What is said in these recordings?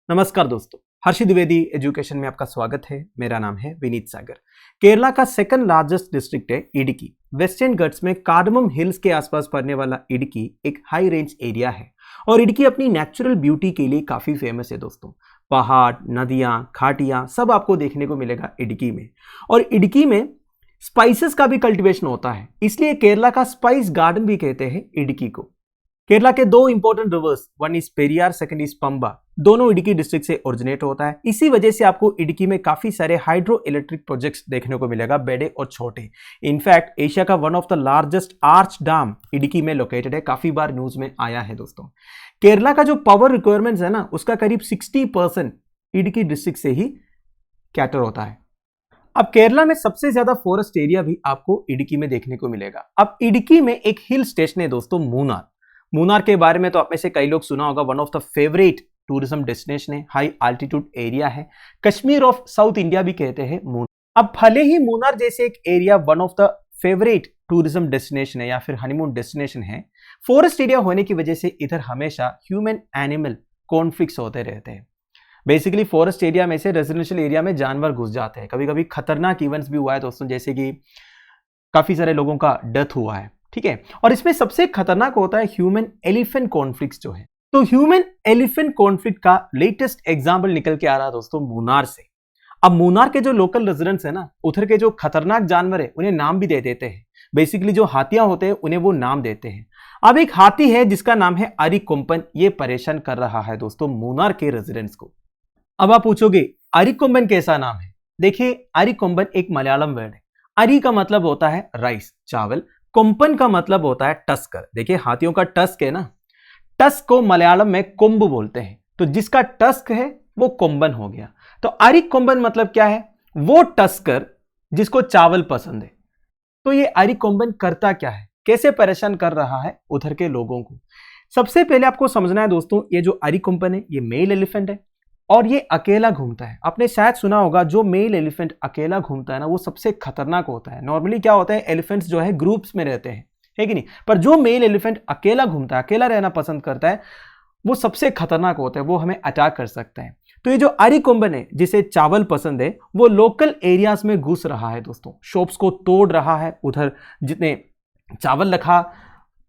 नमस्कार दोस्तों, हर्षि द्विवेदी एजुकेशन में आपका स्वागत है। मेरा नाम है विनीत सागर। केरला का सेकंड लार्जेस्ट डिस्ट्रिक्ट है इडुक्की। वेस्टर्न घाट्स में कार्डमम हिल्स के आसपास पड़ने वाला इडुक्की एक हाई रेंज एरिया है और इडुक्की अपनी नेचुरल ब्यूटी के लिए काफी फेमस है दोस्तों। पहाड़, नदियां, घाटियां सब आपको देखने को मिलेगा इडुक्की में। और इडुक्की में स्पाइसेस का भी कल्टीवेशन होता है, इसलिए केरला का स्पाइस गार्डन भी कहते हैं इडुक्की को। केरला के दो important rivers, one is Periyar, second is Pamba, दोनों इडुक्की डिस्ट्रिक्ट से ओरिजिनेट होता है। इसी वजह से आपको इडुक्की में काफी सारे हाइड्रो इलेक्ट्रिक प्रोजेक्ट्स देखने को मिलेगा, बड़े और छोटे। इनफैक्ट एशिया का one of the largest arch dam Idukki में लोकेटेड है, काफी बार न्यूज में आया है दोस्तों। केरला का जो पावर रिक्वायरमेंट्स है ना, उसका करीब 60% इडुक्की डिस्ट्रिक्ट से ही कैटर होता है। अब केरला में सबसे ज्यादा फॉरेस्ट एरिया भी आपको इडुक्की में देखने को मिलेगा। अब इडुक्की में एक हिल स्टेशन है दोस्तों, मूनार। मूनार के बारे में तो आप में से कई लोग सुना होगा, one of the favourite tourism destination है, हाई आल्टीट्यूड एरिया है, कश्मीर ऑफ साउथ इंडिया भी कहते हैं मूनार। अब भले ही मूनार जैसे एक area one of the favourite tourism destination है या फिर हनीमून डेस्टिनेशन है, फॉरेस्ट एरिया होने की वजह से इधर हमेशा ह्यूमन एनिमल कॉन्फ्लिक्ट्स होते रहते हैं। बेसिकली फॉरेस्ट एरिया में से रेजिडेंशियल एरिया में जानवर घुस जाते हैं। कभी कभी खतरनाक इवेंट्स भी हुआ है दोस्तों, जैसे कि काफी सारे लोगों का डेथ हुआ है, ठीक है। और इसमें सबसे खतरनाक होता है ह्यूमन एलिफेंट कॉन्फ्लिक्ट जो है। तो ह्यूमन एलिफेंट कॉन्फ्लिक्ट का लेटेस्ट एग्जांपल निकल के आ रहा है दोस्तों मूनार से। अब मूनार के जो लोकल रेजिडेंट्स है ना, उधर के जो खतरनाक जानवर है उन्हें नाम भी दे देते हैं। बेसिकली जो हाथियां होते हैं उन्हें वो नाम देते हैं। अब एक हाथी है जिसका नाम है अरिकोम्पन, ये परेशान कर रहा है दोस्तों मूनार के रेजिडेंट्स को। अब आप पूछोगे अरिकोम्पन कैसा नाम है? देखिए, अरिकोम्पन एक मलयालम वर्ड है। अरि का मतलब होता है राइस, चावल। कोम्पन का मतलब होता है टस्कर। देखिए, हाथियों का टस्क है ना, टस्क को मलयालम में कोम्ब बोलते हैं, तो जिसका टस्क है वो कोम्बन हो गया। तो अरिकोम्बन मतलब क्या है? वो टस्कर जिसको चावल पसंद है। तो ये अरिकोम्बन करता क्या है, कैसे परेशान कर रहा है उधर के लोगों को? सबसे पहले आपको समझना है दोस्तों, ये जो अरिकोम्बन है ये मेल एलिफेंट है और ये अकेला घूमता है। आपने शायद सुना होगा, जो मेल एलिफेंट अकेला घूमता है ना, वो सबसे खतरनाक होता है। नॉर्मली क्या होता है, एलिफेंट्स जो है ग्रुप्स में रहते हैं, है कि नहीं? पर जो मेल एलिफेंट अकेला घूमता है, अकेला रहना पसंद करता है, वो सबसे खतरनाक होता है, वो हमें अटैक कर सकता है। तो ये जो अरिकोम्बन है, जिसे चावल पसंद है, वो लोकल एरियाज में घुस रहा है दोस्तों, शॉप्स को तोड़ रहा है। उधर जितने चावल रखा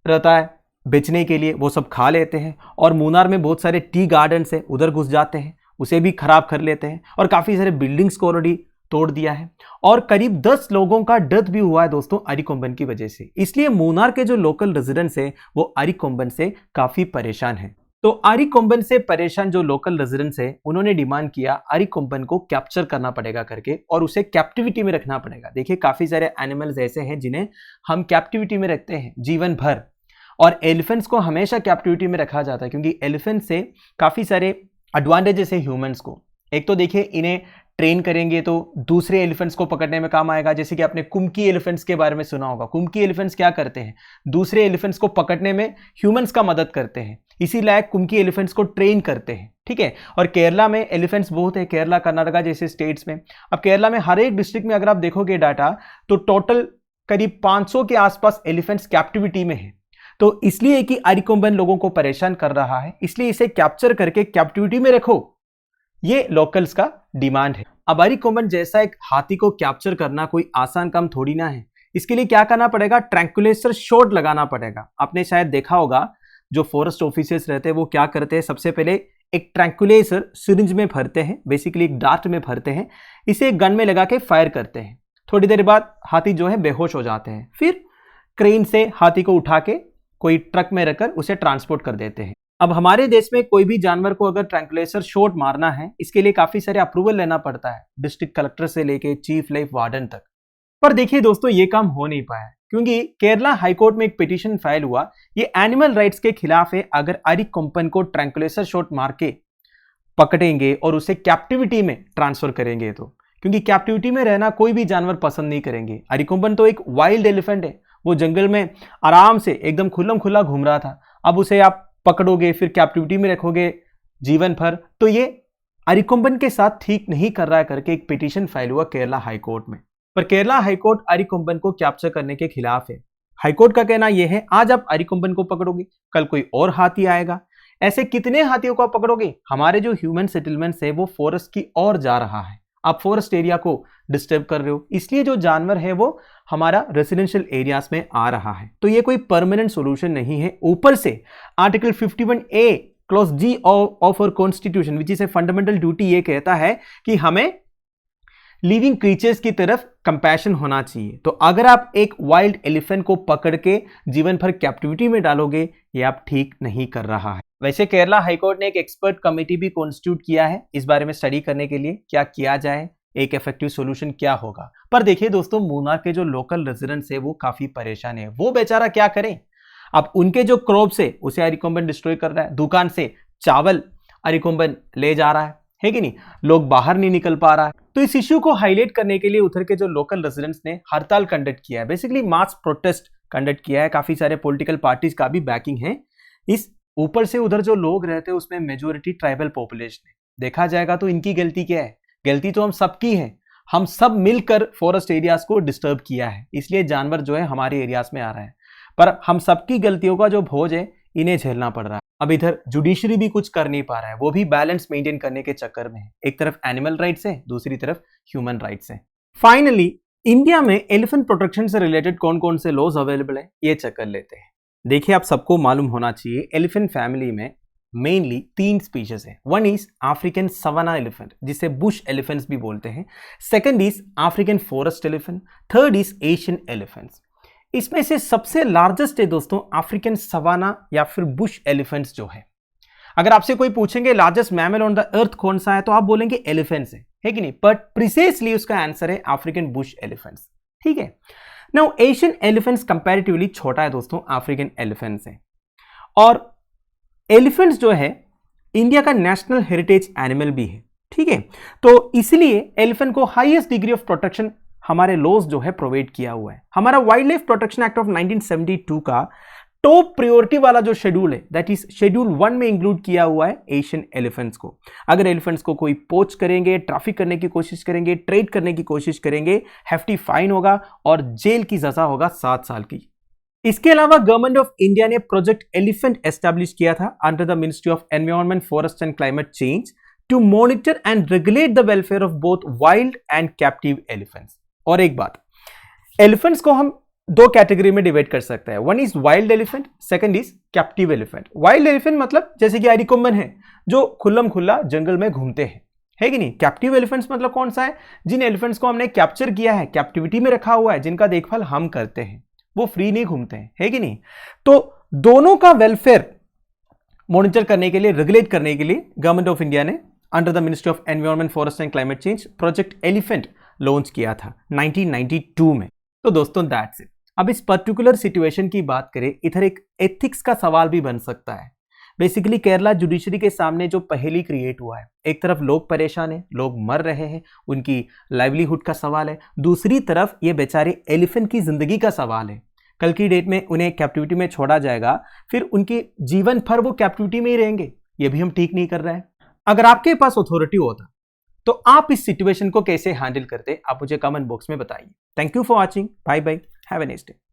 रहता है बेचने के लिए, वो सब खा लेते हैं। और मूनार में बहुत सारे टी गार्डन्स है, उधर घुस जाते हैं, उसे भी खराब कर लेते हैं। और काफी सारे बिल्डिंग्स को ऑलरेडी तोड़ दिया है और करीब 10 लोगों का डेथ भी हुआ है दोस्तों अरिकोम्बन की वजह से। इसलिए मूनार के जो लोकल रेजिडेंट्स हैं वो अरिकोम्बन से काफी परेशान हैं। तो अरिकोम्बन से परेशान जो लोकल रेजिडेंट्स हैं, उन्होंने डिमांड किया अरिकोम्बन को कैप्चर करना पड़ेगा करके और उसे कैप्टिविटी में रखना पड़ेगा। देखिए, काफी सारे एनिमल्स ऐसे हैं जिन्हें हम कैप्टिविटी में रखते हैं जीवन भर, और एलिफेंट्स को हमेशा कैप्टिविटी में रखा जाता है क्योंकि एलिफेंट से काफी सारे एडवांटेजेस है ह्यूमंस को। एक तो देखिए, इन्हें ट्रेन करेंगे तो दूसरे एलिफेंट्स को पकड़ने में काम आएगा। जैसे कि आपने कुम्की एलिफेंट्स के बारे में सुना होगा। कुम्की एलिफेंट्स क्या करते हैं, दूसरे एलिफेंट्स को पकड़ने में ह्यूमंस का मदद करते हैं, इसी लायक कुम्की एलिफेंट्स को ट्रेन करते हैं, ठीक है। और केरला में एलिफेंट्स बहुत है, केरला, कर्नाटका जैसे स्टेट्स में। अब केरला में हर एक डिस्ट्रिक्ट में अगर आप देखोगे डाटा, तो टोटल करीब 500 के आसपास एलिफेंट्स कैप्टिविटी में है। तो इसलिए कि अरिकोम्बन लोगों को परेशान कर रहा है, इसलिए इसे कैप्चर करके कैप्टिविटी में रखो, ये लोकल्स का डिमांड है। अब अरिकोम्बन जैसा एक हाथी को कैप्चर करना कोई आसान काम थोड़ी ना है। इसके लिए क्या करना पड़ेगा, ट्रैंक्विलाइजर शॉट लगाना पड़ेगा। आपने शायद देखा होगा, जो फॉरेस्ट ऑफिसर्स रहते हैं वो क्या करते हैं, सबसे पहले एक ट्रैंक्विलाइजर सिरिंज में भरते हैं, बेसिकली एक डार्ट में भरते हैं, इसे गन में लगा के फायर करते हैं। थोड़ी देर बाद हाथी जो है बेहोश हो जाते हैं, फिर क्रेन से हाथी को उठा के कोई ट्रक में रखकर उसे ट्रांसपोर्ट कर देते हैं। अब हमारे देश में कोई भी जानवर को अगर ट्रैंक्विलाइजर शॉट मारना है, इसके लिए काफी सारे अप्रूवल लेना पड़ता है, डिस्ट्रिक्ट कलेक्टर से लेके चीफ लाइफ वार्डन तक। पर देखिए दोस्तों, ये काम हो नहीं पाया क्योंकि केरला हाईकोर्ट में एक पिटीशन फाइल हुआ, ये एनिमल राइट्स के खिलाफ है। अगर अरिकोम्पन को ट्रैंक्विलाइजर शॉट मार के पकड़ेंगे और उसे कैप्टिविटी में ट्रांसफर करेंगे, तो क्योंकि कैप्टिविटी में रहना कोई भी जानवर पसंद नहीं करेंगे। अरिकोम्पन तो एक वाइल्ड एलिफेंट है, वो जंगल में आराम से एकदम खुल्लम खुल्ला घूम रहा था। अब उसे आप पकड़ोगे, फिर कैप्टिविटी में रखोगे जीवन भर, तो ये अरिकोम्बन के साथ ठीक नहीं कर रहा है करके एक पिटीशन फाइल हुआ केरला हाईकोर्ट में। पर केरला हाईकोर्ट अरिकोम्बन को कैप्चर करने के खिलाफ है। हाईकोर्ट का कहना यह है, आज आप अरिकोम्बन को पकड़ोगे, कल कोई और हाथी आएगा, ऐसे कितने हाथियों को आप पकड़ोगे? हमारे जो ह्यूमन सेटलमेंट्स है वो फॉरेस्ट की ओर जा रहा है, आप फॉरेस्ट एरिया को डिस्टर्ब कर रहे हो, इसलिए जो जानवर है वो हमारा रेसिडेंशियल एरियाज में आ रहा है। तो ये कोई परमानेंट सॉल्यूशन नहीं है। ऊपर से article 51A clause G of our constitution which is a fundamental duty ये कहता है कि हमें लिविंग क्रीचर्स की तरफ कंपैशन होना चाहिए। तो अगर आप एक वाइल्ड एलिफेंट को पकड़ के जीवन भर कैप्टिविटी में डालोगे, ये आप ठीक नहीं कर रहा है। वैसे केरला हाईकोर्ट ने एक एक्सपर्ट कमेटी भी कॉन्स्टिट्यूट किया है इस बारे में स्टडी करने के लिए क्या किया जाए, एक इफेक्टिव सॉल्यूशन क्या होगा। पर देखिए दोस्तों, मूनार के जो लोकल रेजिडेंट्स है वो काफी परेशान है। वो बेचारा क्या करें? अब उनके जो क्रॉप्स है उसे अरिकोम्बन डिस्ट्रॉय कर रहा है, दुकान से चावल अरिकोम्बन ले जा रहा है कि नहीं, लोग बाहर नहीं निकल पा रहा है। तो इस इश्यू को हाईलाइट करने के लिए उधर के जो लोकल रेजिडेंट्स ने हड़ताल कंडक्ट किया है, बेसिकली मास प्रोटेस्ट कंडक्ट किया है। काफी सारे पॉलिटिकल पार्टीज का भी बैकिंग है। इस ऊपर से उधर जो लोग रहते हैं उसमें मेजोरिटी ट्राइबल पॉपुलेशन है। देखा जाएगा तो इनकी गलती क्या है? गलती तो हम सबकी है। हम सब मिलकर फॉरेस्ट एरियाज को डिस्टर्ब किया है, इसलिए जानवर जो है हमारे एरियाज में आ रहा है। पर हम सबकी गलतियों का जो बोझ है इन्हें झेलना पड़ रहा है। अब इधर जुडिशरी भी कुछ कर नहीं पा रहा है, वो भी बैलेंस मेंटेन करने के चक्कर में है। एक तरफ एनिमल राइट्स है, दूसरी तरफ ह्यूमन राइट्स है। फाइनली इंडिया में एलिफेंट प्रोटेक्शन से रिलेटेड कौन कौन से लॉज अवेलेबल है ये चेक कर लेते हैं। देखिए, आप सबको मालूम होना चाहिए एलिफेंट फैमिली में मेनली 3 स्पीशीज है। One is African savanna elephant जिसे बुश एलिफेंट्स भी बोलते हैं, second is African forest elephant, third is Asian elephants. इसमें से सबसे लार्जेस्ट है दोस्तों अफ्रीकन सवाना या फिर बुश एलिफेंट्स जो है। अगर आपसे कोई पूछेंगे largest mammal on the earth कौन सा है तो आप बोलेंगे एलिफेंट्स है कि नहीं, बट प्रिसाइसली उसका आंसर है अफ्रीकन बुश एलिफेंट्स। ठीक है। नाउ एशियन एलिफेंट्स कंपैरेटिवली छोटा है दोस्तों अफ्रीकन एलिफेंट्स से, और एलिफेंट्स जो है इंडिया का नेशनल हेरिटेज एनिमल भी है। ठीक है, तो इसलिए एलिफेंट को हाईएस्ट डिग्री ऑफ प्रोटेक्शन हमारे लॉज जो है प्रोवाइड किया हुआ है। हमारा wild life protection act of 1972 का टॉप प्रायोरिटी वाला जो शेड्यूल है दैट इज शेड्यूल 1 में इंक्लूड किया हुआ है एशियन एलिफेंट्स को। अगर एलिफेंट्स को कोई पोच करेंगे, ट्रैफिक करने की कोशिश करेंगे, ट्रेड करने की कोशिश करेंगे, हेफ्टी फाइन होगा और जेल की सजा होगा 7 साल की। इसके अलावा गवर्नमेंट ऑफ इंडिया ने प्रोजेक्ट एलिफेंट एस्टैब्लिश किया था under the ministry of environment, forest and climate change to monitor and regulate the welfare of both wild and captive elephants. और एक बात, एलिफेंट्स को हम 2 कैटेगरी में डिवाइड कर सकते हैं। One is wild elephant, second is captive elephant. Wild elephant मतलब जैसे कि अरिकोम्बन है जो खुल्लम खुल्ला जंगल में घूमते हैं, है कि नहीं। कैप्टिव एलिफेंट्स मतलब कौन सा है? जिन एलिफेंट्स को हमने कैप्चर किया है, कैप्टिविटी में रखा हुआ है, जिनका देखभाल हम करते हैं, वो फ्री नहीं घूमते हैं, है कि नहीं। तो दोनों का वेलफेयर मॉनिटर करने के लिए, रेगुलेट करने के लिए गवर्नमेंट ऑफ इंडिया ने under the ministry of environment, forest and climate change project elephant launch किया था 1992 में। तो दोस्तों दैट्स इट। अब इस पर्टिकुलर सिचुएशन की बात करें, इधर एक एथिक्स का सवाल भी बन सकता है। बेसिकली केरला जुडिशरी के सामने जो पहेली क्रिएट हुआ है, एक तरफ लोग परेशान हैं, लोग मर रहे हैं, उनकी लाइवलीहुड का सवाल है, दूसरी तरफ ये बेचारे एलिफेंट की जिंदगी का सवाल है। कल की डेट में उन्हें कैप्टिविटी में छोड़ा जाएगा, फिर उनके जीवन भर वो कैप्टिविटी में ही रहेंगे, ये भी हम ठीक नहीं कर रहे हैं। अगर आपके पास अथॉरिटी होता तो आप इस सिचुएशन को कैसे हैंडल करते, आप मुझे कमेंट बॉक्स में बताइए। Thank you for watching, bye bye, have a nice day.